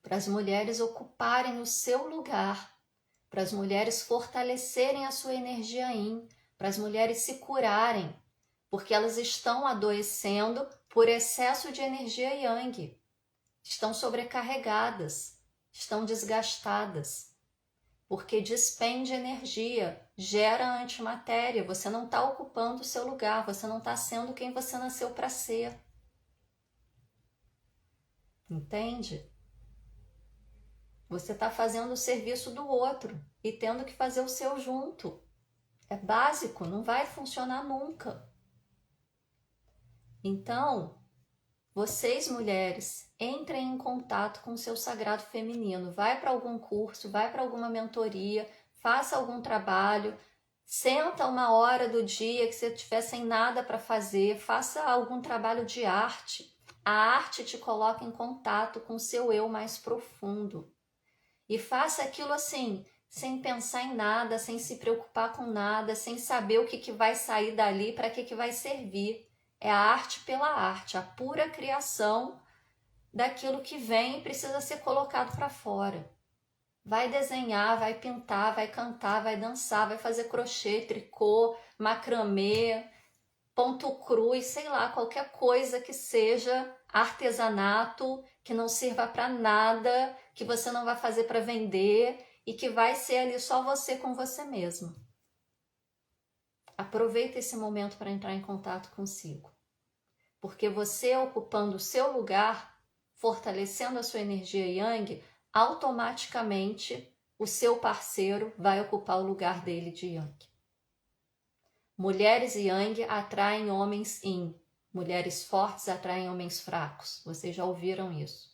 Para as mulheres ocuparem o seu lugar, para as mulheres fortalecerem a sua energia yin, para as mulheres se curarem, porque elas estão adoecendo por excesso de energia yang, estão sobrecarregadas, estão desgastadas, porque despende energia, gera antimatéria, você não está ocupando o seu lugar, você não está sendo quem você nasceu para ser. Entende? Você está fazendo o serviço do outro e tendo que fazer o seu junto. É básico, não vai funcionar nunca. Então, vocês mulheres, entrem em contato com o seu sagrado feminino. Vai para algum curso, vai para alguma mentoria, faça algum trabalho, senta uma hora do dia que você estiver sem nada para fazer, faça algum trabalho de arte. A arte te coloca em contato com o seu eu mais profundo. E faça aquilo assim, sem pensar em nada, sem se preocupar com nada, sem saber o que vai sair dali, para que vai servir. É a arte pela arte, a pura criação daquilo que vem e precisa ser colocado para fora. Vai desenhar, vai pintar, vai cantar, vai dançar, vai fazer crochê, tricô, macramê, ponto cruz, sei lá, qualquer coisa que seja artesanato, que não sirva para nada, que você não vai fazer para vender e que vai ser ali só você com você mesmo. Aproveita esse momento para entrar em contato consigo. Porque você ocupando o seu lugar, fortalecendo a sua energia yang, automaticamente o seu parceiro vai ocupar o lugar dele de yang. Mulheres yang atraem homens yin. Mulheres fortes atraem homens fracos. Vocês já ouviram isso.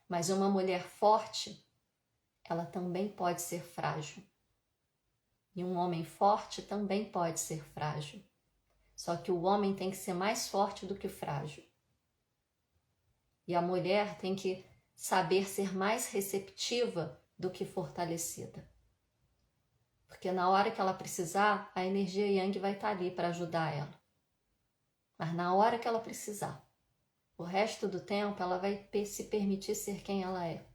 Mas uma mulher forte, ela também pode ser frágil. E um homem forte também pode ser frágil. Só que o homem tem que ser mais forte do que frágil. E a mulher tem que saber ser mais receptiva do que fortalecida. Porque na hora que ela precisar, a energia yang vai estar ali para ajudar ela. Mas na hora que ela precisar, o resto do tempo ela vai se permitir ser quem ela é.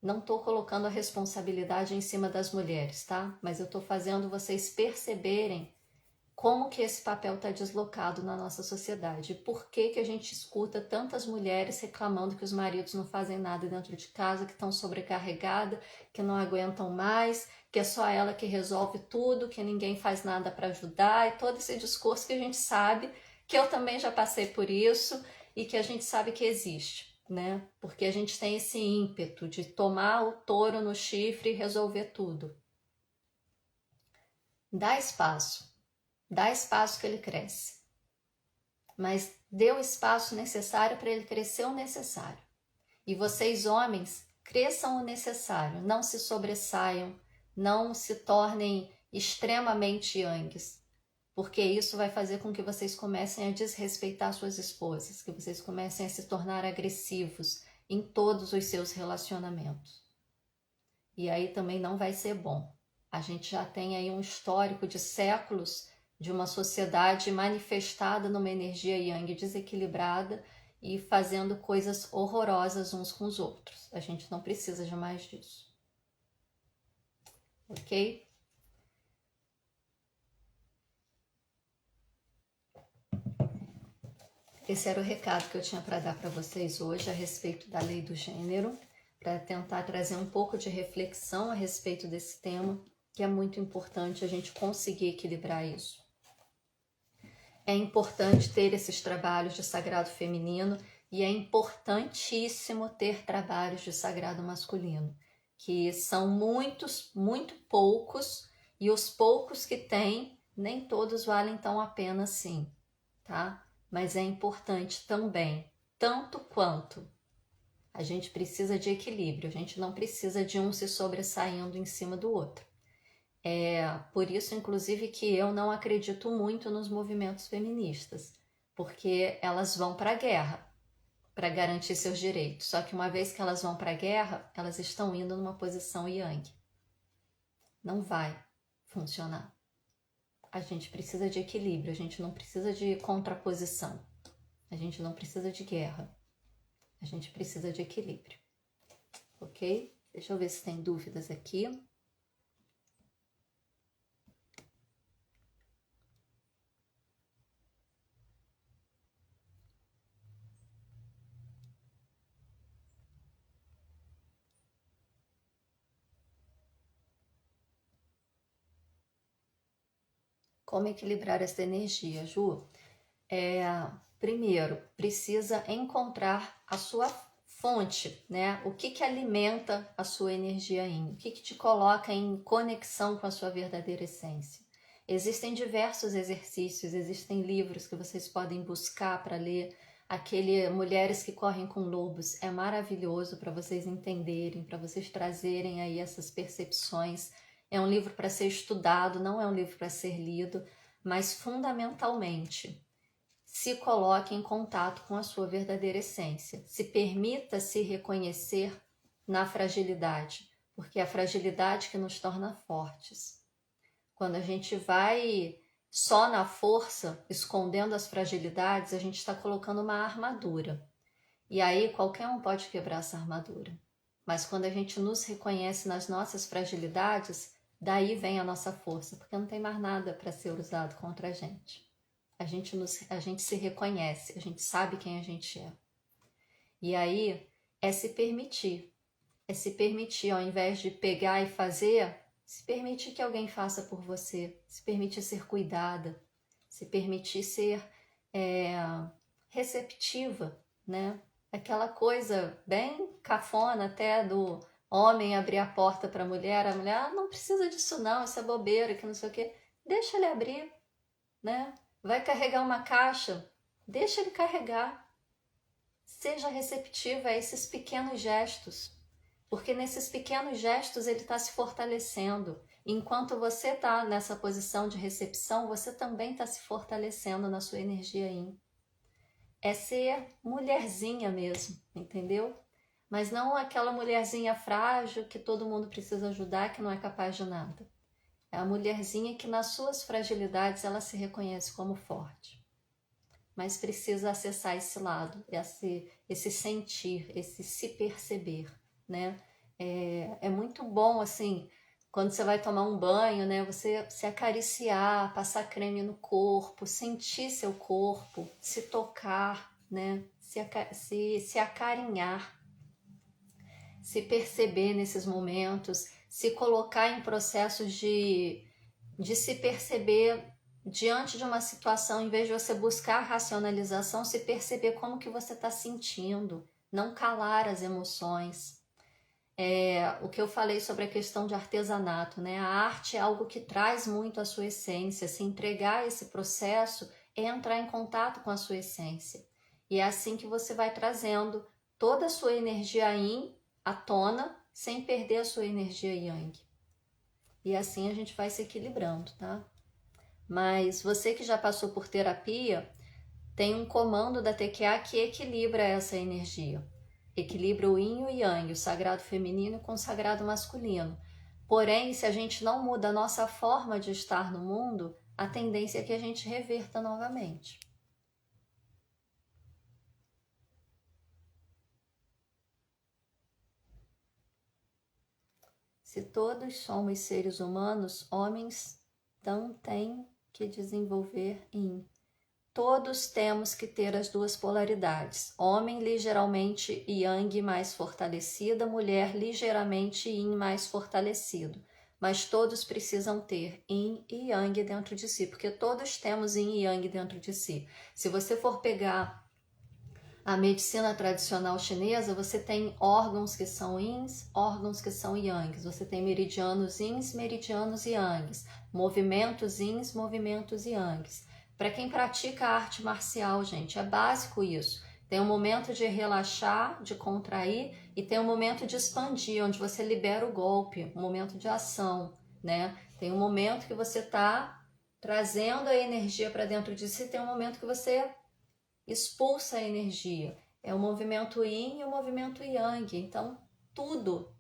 Não estou colocando a responsabilidade em cima das mulheres, tá? Mas eu estou fazendo vocês perceberem como que esse papel está deslocado na nossa sociedade. Por que a gente escuta tantas mulheres reclamando que os maridos não fazem nada dentro de casa, que estão sobrecarregadas, que não aguentam mais, que é só ela que resolve tudo, que ninguém faz nada para ajudar, e todo esse discurso que a gente sabe, que eu também já passei por isso e que a gente sabe que existe, né? Porque a gente tem esse ímpeto de tomar o touro no chifre e resolver tudo. Dá espaço que ele cresce. Mas dê o espaço necessário para ele crescer o necessário. E vocês, homens, cresçam o necessário, não se sobressaiam, não se tornem extremamente yangues, porque isso vai fazer com que vocês comecem a desrespeitar suas esposas, que vocês comecem a se tornar agressivos em todos os seus relacionamentos. E aí também não vai ser bom. A gente já tem aí um histórico de séculos de uma sociedade manifestada numa energia yang desequilibrada e fazendo coisas horrorosas uns com os outros. A gente não precisa de mais disso. Ok? Esse era o recado que eu tinha para dar para vocês hoje a respeito da lei do gênero, para tentar trazer um pouco de reflexão a respeito desse tema, que é muito importante a gente conseguir equilibrar isso. É importante ter esses trabalhos de sagrado feminino e é importantíssimo ter trabalhos de sagrado masculino, que são muito poucos, e os poucos que tem, nem todos valem tão a pena assim, tá? Mas é importante também, tanto quanto. A gente precisa de equilíbrio, a gente não precisa de um se sobressaindo em cima do outro. É por isso, inclusive, que eu não acredito muito nos movimentos feministas, porque elas vão para a guerra para garantir seus direitos. Só que uma vez que elas vão para a guerra, elas estão indo numa posição yang. Não vai funcionar. A gente precisa de equilíbrio, a gente não precisa de contraposição. A gente não precisa de guerra. A gente precisa de equilíbrio. Ok? Deixa eu ver se tem dúvidas aqui. Como equilibrar essa energia, Ju? Primeiro, precisa encontrar a sua fonte, né? O que alimenta a sua energia yin? O que te coloca em conexão com a sua verdadeira essência? Existem diversos exercícios, existem livros que vocês podem buscar para ler. Aquele Mulheres que Correm com Lobos é maravilhoso para vocês entenderem, para vocês trazerem aí essas percepções. É um livro para ser estudado, não é um livro para ser lido, mas fundamentalmente se coloque em contato com a sua verdadeira essência. Se permita se reconhecer na fragilidade, porque é a fragilidade que nos torna fortes. Quando a gente vai só na força, escondendo as fragilidades, a gente está colocando uma armadura. E aí qualquer um pode quebrar essa armadura. Mas quando a gente nos reconhece nas nossas fragilidades, daí vem a nossa força, porque não tem mais nada para ser usado contra a gente. A gente se reconhece, a gente sabe quem a gente é. E aí é se permitir, ao invés de pegar e fazer, se permitir que alguém faça por você, se permitir ser cuidada, se permitir ser receptiva, né? Aquela coisa bem cafona até do homem abrir a porta para a mulher não precisa disso não, isso é bobeira, que não sei o quê. Deixa ele abrir, né? Vai carregar uma caixa, deixa ele carregar. Seja receptiva a esses pequenos gestos, porque nesses pequenos gestos ele está se fortalecendo. Enquanto você está nessa posição de recepção, você também está se fortalecendo na sua energia yin. É ser mulherzinha mesmo, entendeu? Mas não aquela mulherzinha frágil que todo mundo precisa ajudar, que não é capaz de nada. É a mulherzinha que nas suas fragilidades ela se reconhece como forte. Mas precisa acessar esse lado, esse sentir, esse se perceber, né? É muito bom, assim, quando você vai tomar um banho, né? Você se acariciar, passar creme no corpo, sentir seu corpo, se tocar, né? Se acarinhar, se perceber nesses momentos, se colocar em processos de se perceber diante de uma situação, em vez de você buscar racionalização, se perceber como que você está sentindo, não calar as emoções. O que eu falei sobre a questão de artesanato, né? A arte é algo que traz muito a sua essência, se entregar a esse processo é entrar em contato com a sua essência. E é assim que você vai trazendo toda a sua energia yin à tona, sem perder a sua energia yang. E assim a gente vai se equilibrando, tá? Mas você que já passou por terapia, tem um comando da TQA que equilibra essa energia. Equilibra o yin e o yang, o sagrado feminino com o sagrado masculino. Porém, se a gente não muda a nossa forma de estar no mundo, a tendência é que a gente reverta novamente. Se todos somos seres humanos, homens então têm que desenvolver yin. Todos temos que ter as duas polaridades. Homem ligeiramente yang mais fortalecida, mulher ligeiramente yin mais fortalecido. Mas todos precisam ter yin e yang dentro de si, porque todos temos yin e yang dentro de si. Se você for pegar a medicina tradicional chinesa, você tem órgãos que são yins, órgãos que são yangs. Você tem meridianos yins, meridianos yangs. Movimentos yins, movimentos yangs. Para quem pratica arte marcial, gente, é básico isso. Tem um momento de relaxar, de contrair, e tem um momento de expandir, onde você libera o golpe, um momento de ação, né? Tem um momento que você está trazendo a energia para dentro de si, tem um momento que você expulsa a energia. É o movimento yin e o movimento yang. Então, tudo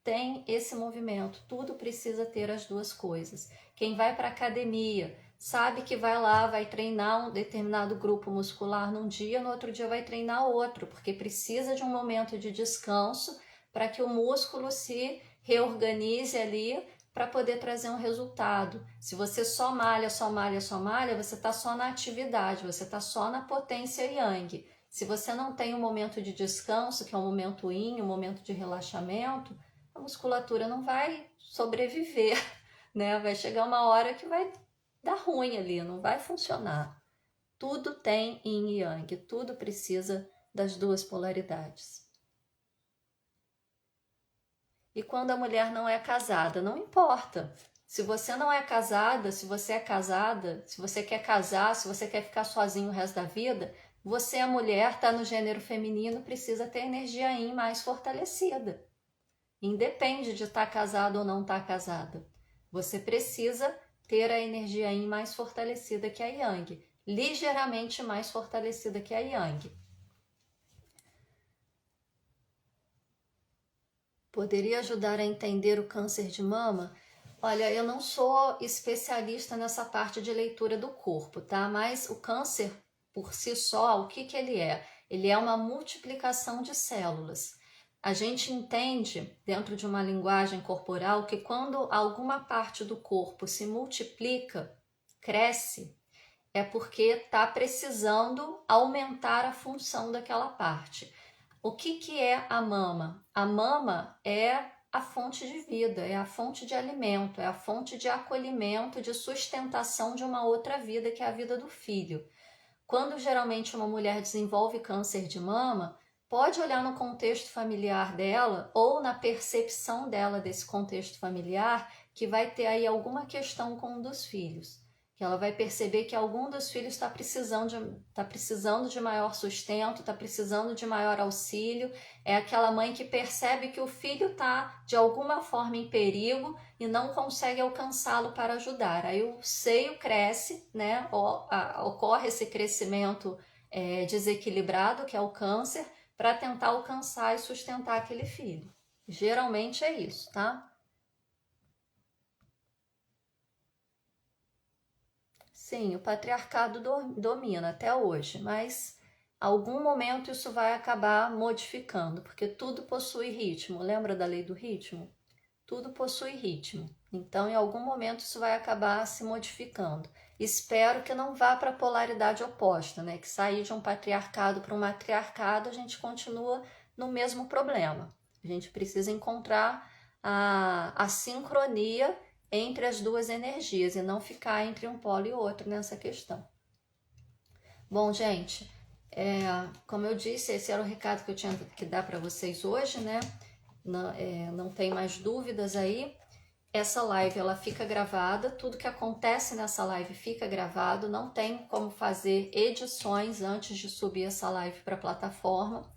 tem esse movimento, tudo precisa ter as duas coisas. Quem vai para a academia sabe que vai lá, vai treinar um determinado grupo muscular num dia, no outro dia vai treinar outro, porque precisa de um momento de descanso para que o músculo se reorganize ali para poder trazer um resultado. Se você só malha, só malha, só malha, você está só na atividade, você está só na potência yang. Se você não tem um momento de descanso, que é um momento yin, um momento de relaxamento, a musculatura não vai sobreviver, né? Vai chegar uma hora que vai dar ruim ali, não vai funcionar. Tudo tem yin e yang, tudo precisa das duas polaridades. E quando a mulher não é casada, não importa. Se você não é casada, se você é casada, se você quer casar, se você quer ficar sozinho o resto da vida, você, a mulher, está no gênero feminino, precisa ter energia yin mais fortalecida. Independe de estar casada ou não estar casada. Você precisa ter a energia yin mais fortalecida que a yang, ligeiramente mais fortalecida que a yang. Poderia ajudar a entender o câncer de mama? Olha, eu não sou especialista nessa parte de leitura do corpo, tá? Mas o câncer, por si só, o que que ele é? Ele é uma multiplicação de células. A gente entende, dentro de uma linguagem corporal, que quando alguma parte do corpo se multiplica, cresce, é porque está precisando aumentar a função daquela parte. O que é a mama? A mama é a fonte de vida, é a fonte de alimento, é a fonte de acolhimento, de sustentação de uma outra vida, que é a vida do filho. Quando geralmente uma mulher desenvolve câncer de mama, pode olhar no contexto familiar dela ou na percepção dela desse contexto familiar que vai ter aí alguma questão com um dos filhos. Que ela vai perceber que algum dos filhos está precisando de maior sustento, está precisando de maior auxílio. É aquela mãe que percebe que o filho está de alguma forma em perigo e não consegue alcançá-lo para ajudar. Aí o seio cresce, né? Ocorre esse crescimento desequilibrado, que é o câncer, para tentar alcançar e sustentar aquele filho. Geralmente é isso, tá? Sim, o patriarcado domina até hoje, mas algum momento isso vai acabar modificando, porque tudo possui ritmo. Lembra da lei do ritmo? Tudo possui ritmo. Então, em algum momento isso vai acabar se modificando. Espero que não vá para a polaridade oposta, né? Que sair de um patriarcado para um matriarcado, a gente continua no mesmo problema. A gente precisa encontrar a sincronia entre as duas energias e não ficar entre um polo e outro nessa questão. Bom, gente, como eu disse, esse era o recado que eu tinha que dar para vocês hoje, né? Não tem mais dúvidas aí. Essa live ela fica gravada, tudo que acontece nessa live fica gravado, não tem como fazer edições antes de subir essa live para a plataforma.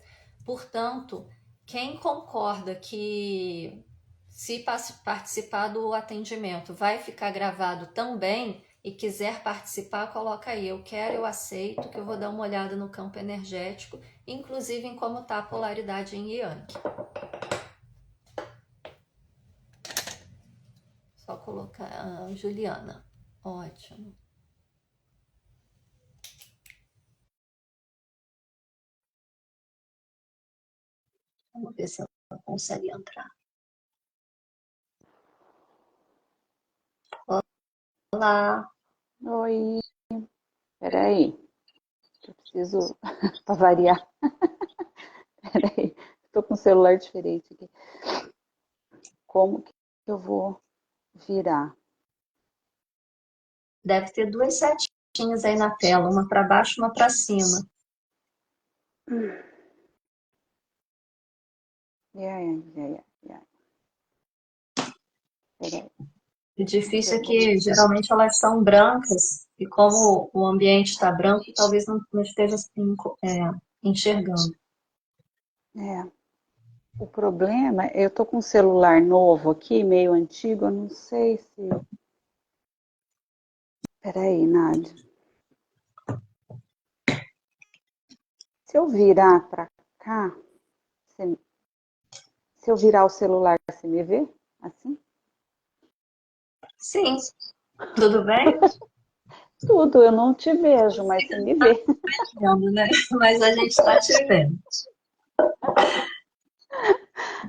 Portanto, quem concorda que se participar do atendimento vai ficar gravado também e quiser participar, coloca aí, eu quero, eu aceito, que eu vou dar uma olhada no campo energético, inclusive em como está a polaridade em Yang. Só colocar a Juliana. Ótimo. Vamos ver se ela consegue entrar. Olá. Oi, peraí, eu preciso, para variar, peraí, estou com um celular diferente aqui. Como que eu vou virar? Deve ter duas setinhas aí na tela, uma para baixo e uma para cima. Peraí. O difícil é que geralmente elas são brancas e como o ambiente está branco, talvez não esteja assim, enxergando. O problema, eu tô com um celular novo aqui, meio antigo, eu não sei se... Peraí, Nádia. Se eu virar para cá, se eu virar o celular, você me vê? Assim? Sim, tudo bem? Tudo, eu não te vejo, mas você me vê. Vendo, né? Mas a gente está te vendo.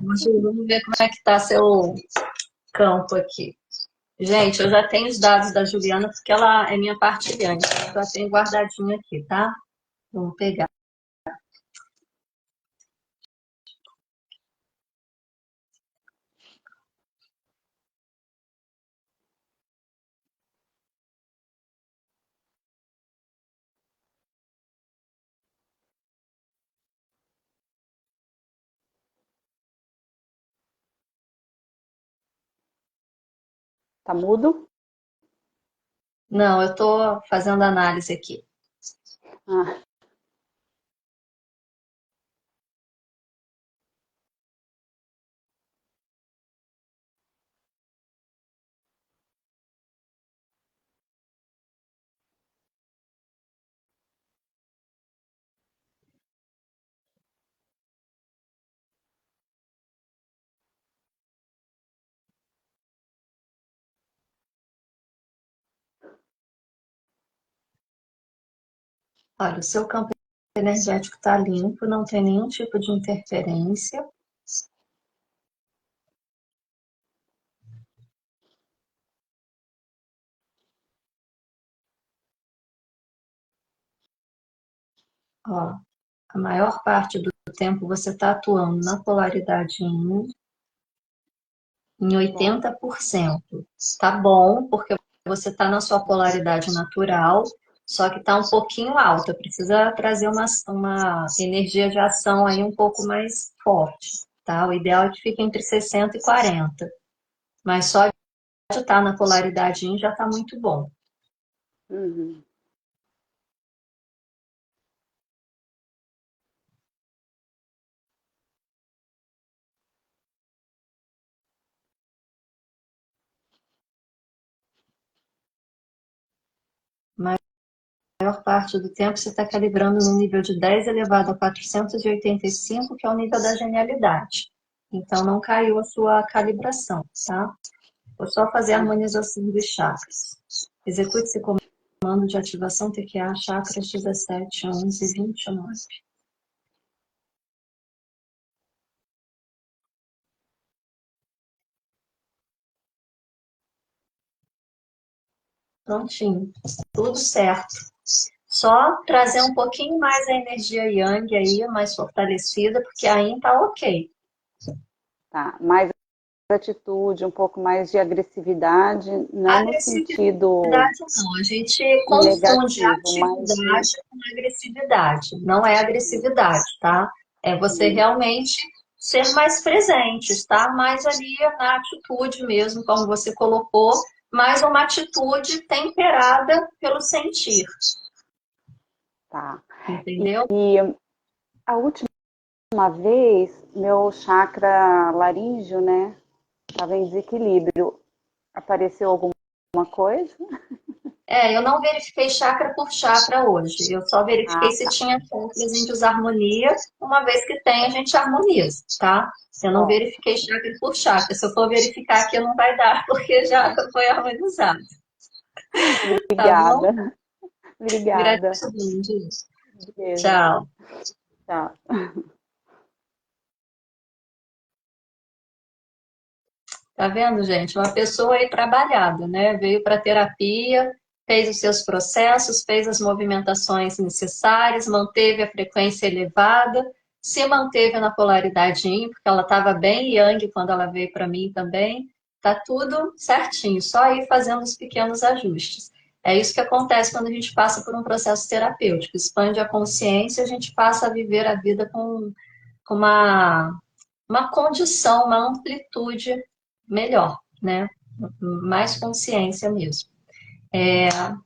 Vamos ver como é que está seu campo aqui. Gente, eu já tenho os dados da Juliana, porque ela é minha partilhante. Eu já tenho guardadinho aqui, tá? Vamos pegar. Tá mudo? Não, eu estou fazendo análise aqui. Ah, Olha, o seu campo energético está limpo, não tem nenhum tipo de interferência. Ó, a maior parte do tempo você está atuando na polaridade em bom. 80%. Tá bom, porque você está na sua polaridade natural, só que está um pouquinho alta. Precisa trazer uma energia de ação aí um pouco mais forte, tá? O ideal é que fique entre 60 e 40. Mas só de estar na polaridade yin já está muito bom. Uhum. A maior parte do tempo você está calibrando no nível de 10 elevado a 485, que é o nível da genialidade. Então, não caiu a sua calibração, tá? Vou só fazer a Tá. harmonização dos chakras. Execute esse comando de ativação TQA, chakras 17, 11 e 29. Prontinho. Tudo certo. Só trazer um pouquinho mais a energia Yang aí, mais fortalecida, porque a Yin tá ok. Tá. Mais atitude, um pouco mais de agressividade, não no Agressividade sentido não, a gente confunde negativo, mas de. atividade com agressividade. Não é agressividade, tá? É você realmente ser mais presente, estar mais ali na atitude mesmo, como você colocou, mas uma atitude temperada pelo sentir, Tá. entendeu? E a última vez, meu chakra laríngeo, né, estava em desequilíbrio. Apareceu alguma coisa? Eu não verifiquei chakra por chakra hoje. Eu só verifiquei Ah, se tá. tinha chakras em desarmonia. Uma vez que tem, a gente harmoniza, tá? Eu não Ó, verifiquei chakra por chakra. Se eu for verificar aqui, não vai dar, porque já foi harmonizado. Tá bom? obrigada. Obrigada. Gratidão, gente. Beijo. Tchau. Tchau. Tá vendo, gente? Uma pessoa aí trabalhada, né? Veio para terapia, fez os seus processos, fez as movimentações necessárias, manteve a frequência elevada, se manteve na polaridade yin, porque ela estava bem yang quando ela veio para mim também. Tá tudo certinho, só ir fazendo os pequenos ajustes. É isso que acontece quando a gente passa por um processo terapêutico, expande a consciência, a gente passa a viver a vida com uma condição, uma amplitude melhor, né? Mais consciência mesmo.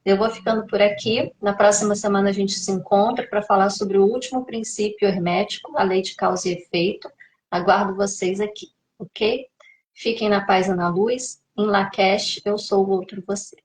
Eu vou ficando por aqui. Na próxima semana a gente se encontra para falar sobre o último princípio hermético, a lei de causa e efeito. Aguardo vocês aqui, ok? Fiquem na paz e na luz. Em Lakesh, eu sou o outro você.